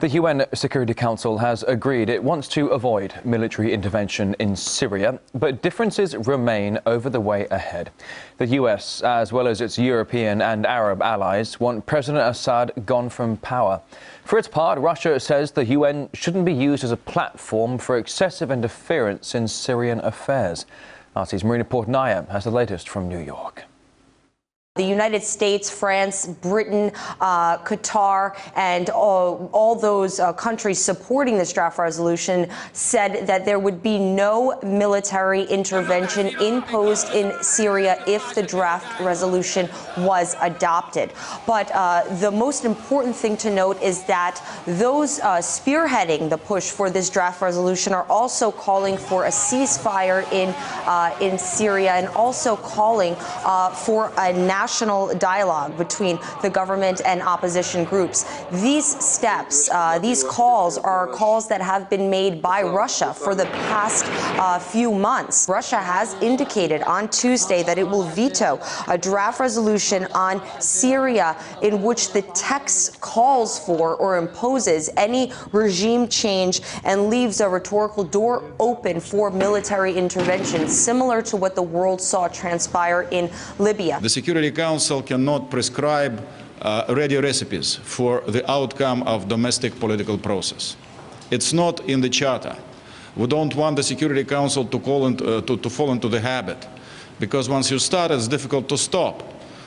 The UN Security Council has agreed it wants to avoid military intervention in Syria, but differences remain over the way ahead. The US, as well as its European and Arab allies, want President Assad gone from power. For its part, Russia says the UN shouldn't be used as a platform for excessive interference in Syrian affairs. RT's Marina Portnaya has the latest from New York. The United States, France, Britain, Qatar, and all those countries supporting this draft resolution said that there would be no military intervention imposed in Syria if the draft resolution was adopted. But the most important thing to note is that those spearheading the push for this draft resolution are also calling for a ceasefire in Syria, and also calling for a national dialogue between the government and opposition groups. These steps, these calls are calls that have been made by Russia for the past few months. Russia has indicated on Tuesday that it will veto a draft resolution on Syria in which the text calls for or imposes any regime change and leaves a rhetorical door open for military intervention, similar to what the world saw transpire in Libya. The Security Council cannot prescribe ready recipes for the outcome of domestic political process. It's not in the Charter. We don't want the Security Council to fall into the habit, because once you start, it's difficult to stop.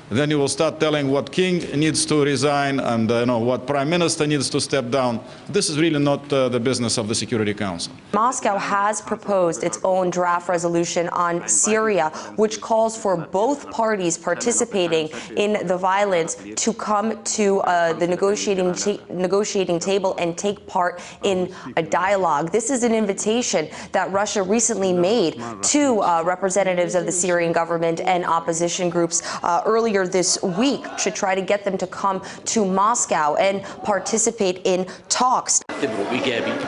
Then you will start telling what king needs to resign and what prime minister needs to step down. This is really not the business of the Security Council. Moscow has proposed its own draft resolution on Syria, which calls for both parties participating in the violence to come to the negotiating table and take part in a dialogue. This is an invitation that Russia recently made to representatives of the Syrian government and opposition groups earlier this week to try to get them to come to Moscow and participate in talks.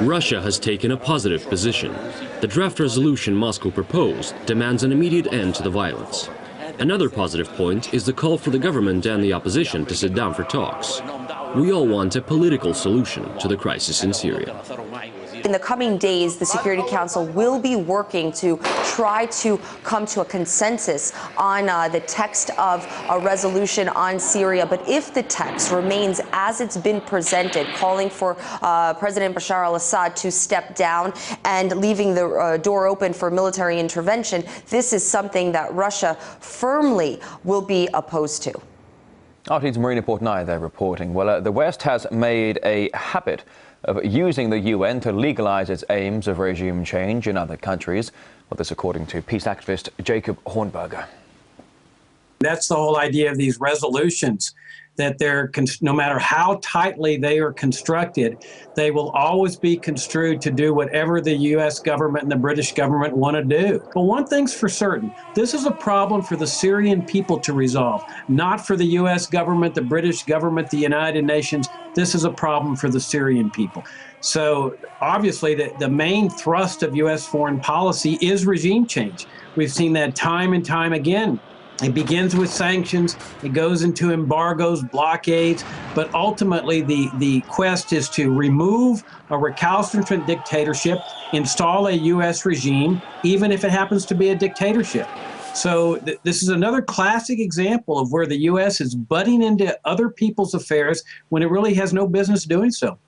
Russia has taken a positive position. The draft resolution Moscow proposed demands an immediate end to the violence. Another positive point is the call for the government and the opposition to sit down for talks. We all want a political solution to the crisis in Syria. In the coming days, the Security Council will be working to try to come to a consensus on the text of a resolution on Syria. But if the text remains as it's been presented, calling for President Bashar al-Assad to step down and leaving the door open for military intervention, this is something that Russia firmly will be opposed to. RT's Marina Portnaya there reporting. Well, the West has made a habit of using the UN to legalize its aims of regime change in other countries. Well, this according to peace activist Jacob Hornberger. That's the whole idea of these resolutions, that they're, no matter how tightly they are constructed, they will always be construed to do whatever the U.S. government and the British government want to do. But one thing's for certain, this is a problem for the Syrian people to resolve, not for the U.S. government, the British government, the United Nations. This is a problem for the Syrian people. So obviously the main thrust of U.S. foreign policy is regime change. We've seen that time and time again. It begins with sanctions, it goes into embargoes, blockades, but ultimately the quest is to remove a recalcitrant dictatorship, install a U.S. regime, even if it happens to be a dictatorship. So this is another classic example of where the U.S. is butting into other people's affairs when it really has no business doing so.